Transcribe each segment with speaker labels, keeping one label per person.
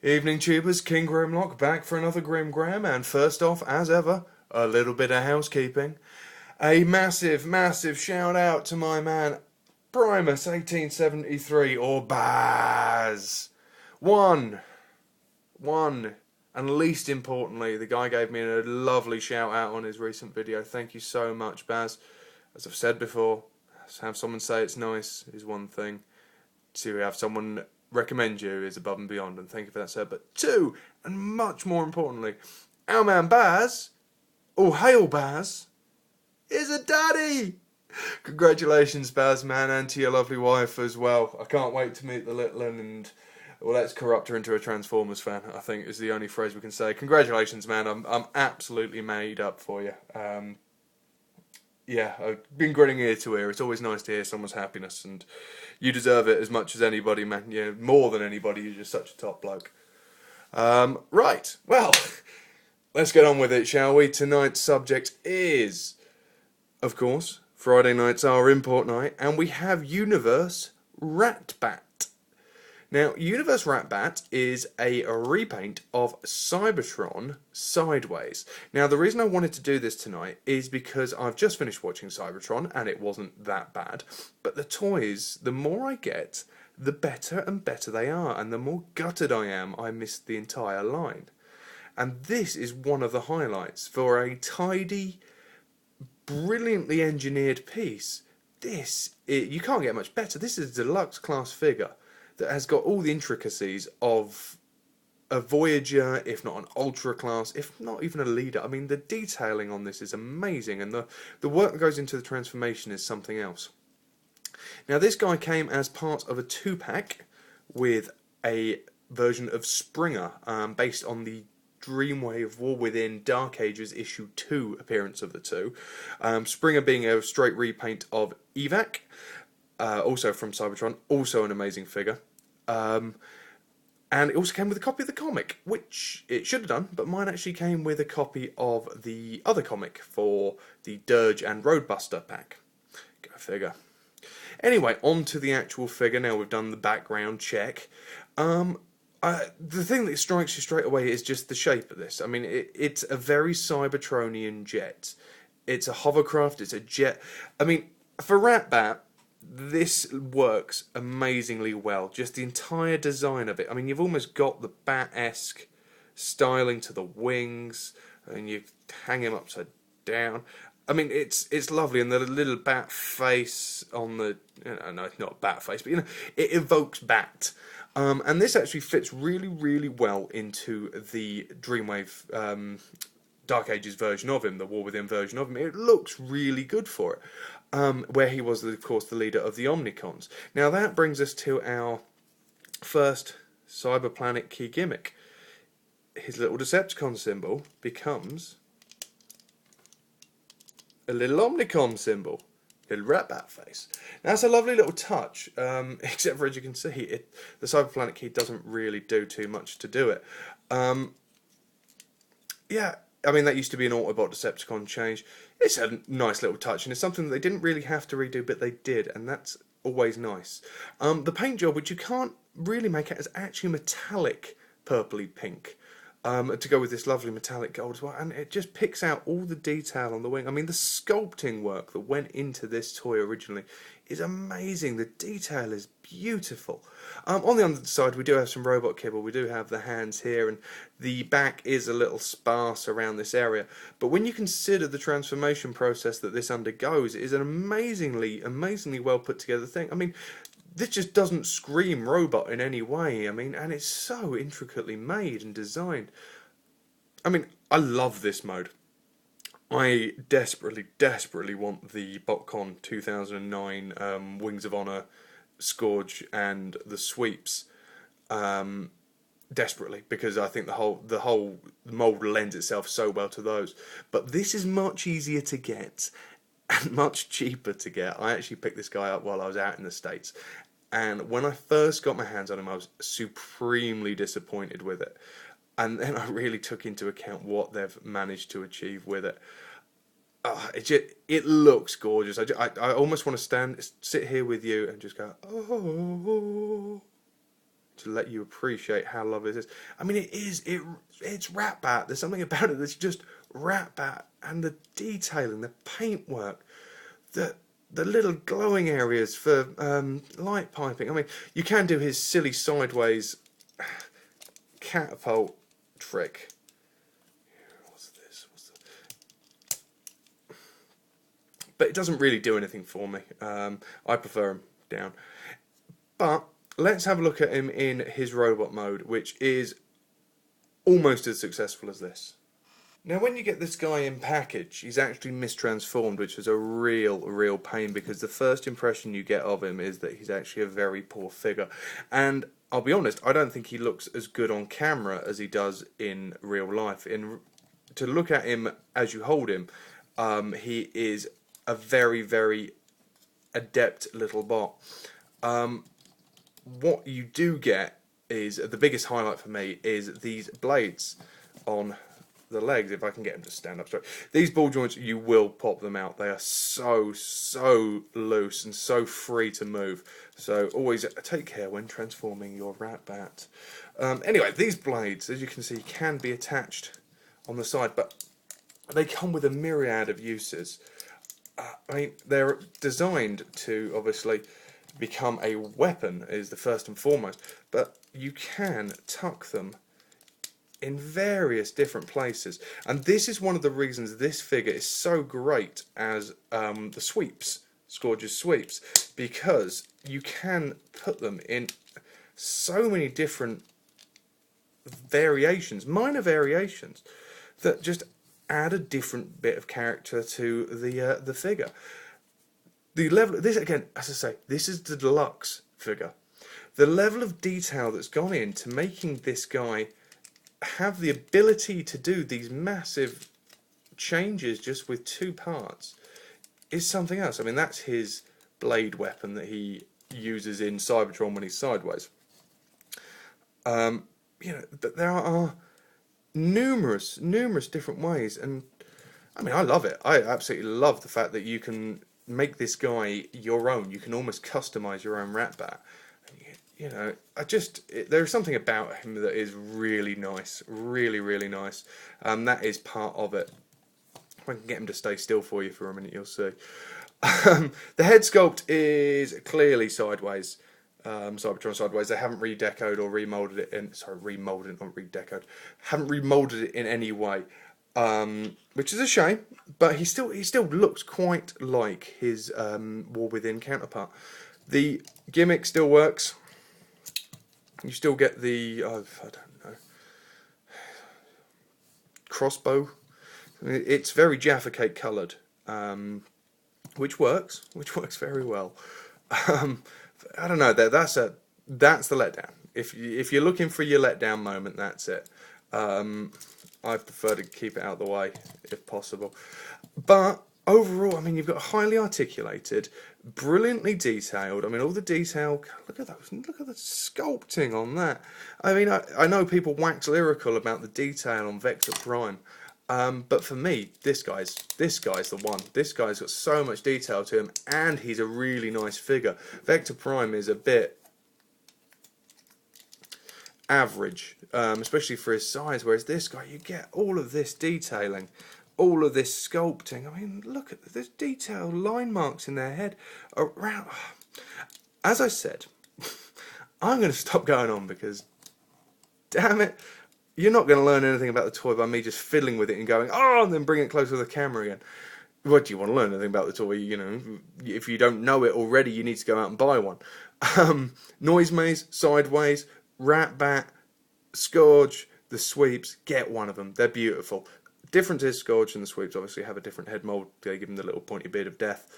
Speaker 1: Evening tubers, KingGrimlock back for another Grimgram, and first off, as ever, a little bit of housekeeping. A massive shout out to my man Primus1873, or Baz. One, and least importantly, the guy gave me a lovely shout out on his recent video. Thank you so much, Baz. As I've said before, to have someone say it's nice is one thing. To have someone recommend you is above and beyond, and thank you for that, sir. But two, and much more importantly, our man Baz, oh hail Baz, is a daddy! Congratulations, Baz, man, and to your lovely wife as well. I can't wait to meet the little one, and well, let's corrupt her into a Transformers fan, I think is the only phrase we can say. Congratulations, man, I'm absolutely made up for you. Yeah, I've been grinning ear to ear. It's always nice to hear someone's happiness, and you deserve it as much as anybody, man. Yeah, more than anybody. You're just such a top bloke. Right, well, let's get on with it, shall we? Tonight's subject is, of course, Friday night's our import night, and we have Universe Ratbat. Now, Universe Ratbat is a repaint of Cybertron Sideways. Now, the reason I wanted to do this tonight is because I've just finished watching Cybertron, and it wasn't that bad. But the toys, the more I get, the better and better they are, and the more gutted I am I missed the entire line. And this is one of the highlights. For a tidy, brilliantly engineered piece, you can't get much better. This is a deluxe class figure that has got all the intricacies of a Voyager, if not an Ultra class, if not even a Leader. I mean, the detailing on this is amazing, and the work that goes into the transformation is something else. Now, this guy came as part of a 2-pack with a version of Springer, based on the Dreamwave War Within Dark Ages issue 2 appearance of the two. Springer being a straight repaint of Evac, also from Cybertron, also an amazing figure. And it also came with a copy of the comic, which it should have done, but mine actually came with a copy of the other comic for the Dirge and Roadbuster pack. Go figure. Anyway, on to the actual figure. Now we've done the background check. The thing that strikes you straight away is just the shape of this. I mean, it's a very Cybertronian jet. It's a hovercraft, it's a jet. I mean, for Ratbat, this works amazingly well. Just the entire design of it. I mean, you've almost got the Bat-esque styling to the wings, and you hang him upside down. I mean, it's lovely, and the little bat face on the... no, it's not bat face, but it evokes bat. And this actually fits really well into the Dreamwave Dark Ages version of him, the War Within version of him. It looks really good for it. Where he was, of course, the leader of the Omnicons. Now that brings us to our first Cyberplanet key gimmick. His little Decepticon symbol becomes a little Omnicon symbol, little Ratbat face. Now that's a lovely little touch, except for, as you can see, the Cyberplanet key doesn't really do too much to do it. Yeah, I mean, that used to be an Autobot Decepticon change. It's a nice little touch, and it's something that they didn't really have to redo, but they did, and that's always nice. The paint job, which you can't really make out, is actually metallic purpley pink, to go with this lovely metallic gold as well, and it just picks out all the detail on the wing. I mean, the sculpting work that went into this toy originally is amazing. The detail is beautiful. On the underside, we do have some robot kibble. We do have the hands here, and the back is a little sparse around this area. But when you consider the transformation process that this undergoes, it is an amazingly well put together thing. I mean, this just doesn't scream robot in any way. I mean, and it's so intricately made and designed. I mean, I love this mode. I desperately want the BotCon 2009 Wings of Honor, Scourge, and the Sweeps. Desperately, because I think the whole mould lends itself so well to those. But this is much easier to get and much cheaper to get. I actually picked this guy up while I was out in the States, and when I first got my hands on him, I was supremely disappointed with it. And then I really took into account what they've managed to achieve with it. It looks gorgeous. I almost want to sit here with you and just go, oh. to let you appreciate how lovely this is. I mean, it's Ratbat. There's something about it that's just Ratbat, and the detailing, the paintwork, the little glowing areas for light piping. I mean, you can do his silly sideways catapult trick. What's this? But it doesn't really do anything for me. I prefer him down. But let's have a look at him in his robot mode, which is almost as successful as this. Now, when you get this guy in package, he's actually mistransformed, which is a real pain, because the first impression you get of him is that he's actually a very poor figure. And I'll be honest, I don't think he looks as good on camera as he does in real life. To look at him as you hold him, he is a very adept little bot. What you do get is, the biggest highlight for me, is these blades on the legs. If I can get him to stand up straight, these ball joints, you will pop them out. They are so loose and so free to move, so always take care when transforming your Ratbat. Anyway, these blades, as you can see, can be attached on the side, but they come with a myriad of uses. I mean, they're designed to obviously become a weapon, is the first and foremost, but you can tuck them in various different places, and this is one of the reasons this figure is so great as the sweeps, Scourge's sweeps, because you can put them in so many different variations, minor variations, that just add a different bit of character to the figure. The level, this again, as I say, this is the deluxe figure. The level of detail that's gone into making this guy have the ability to do these massive changes just with two parts is something else. I mean, that's his blade weapon that he uses in Cybertron when he's sideways. You know, but there are numerous different ways, and I mean, I love it. I absolutely love the fact that you can make this guy your own. You can almost customize your own Ratbat. You know, there's something about him that is really nice, really nice. That is part of it. If I can get him to stay still for you for a minute, you'll see. The head sculpt is clearly sideways, Cybertron sideways. They haven't redecoed or remolded it in. Sorry, remolded, not redecoed. Haven't remolded it in any way, which is a shame. But he still looks quite like his War Within counterpart. The gimmick still works. You still get the, I don't know, crossbow. I mean, it's very Jaffa Cake coloured, which works very well. I don't know, that's the letdown. If you're looking for your letdown moment, that's it. I prefer to keep it out of the way if possible. But overall, I mean, you've got highly articulated, brilliantly detailed. I mean, all the detail. Look at those. Look at the sculpting on that. I mean, I know people wax lyrical about the detail on Vector Prime, but for me, this guy's the one. This guy's got so much detail to him, and he's a really nice figure. Vector Prime is a bit average, especially for his size, whereas this guy, you get all of this detailing, all of this sculpting. I mean, look at this detailed line marks in their head around. As I said, I'm going to stop going on because, damn it, you're not going to learn anything about the toy by me just fiddling with it and going, oh, and then bring it close to the camera again. What do you want to learn anything about the toy? You know, if you don't know it already, you need to go out and buy one. Noise Maze, Sideways, Ratbat, Scourge, the sweeps, get one of them. They're beautiful. Different is Scourge and the sweeps obviously have a different head mould. They give them the little pointy beard of death.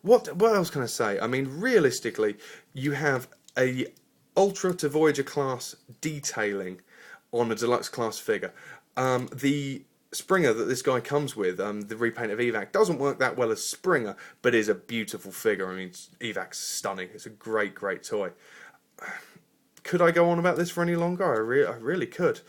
Speaker 1: What else can I say? I mean, realistically, you have a Ultra to Voyager class detailing on a deluxe class figure. The Springer that this guy comes with, the repaint of Evac, doesn't work that well as Springer, but is a beautiful figure. I mean, Evac's stunning. It's a great toy. Could I go on about this for any longer? I really could.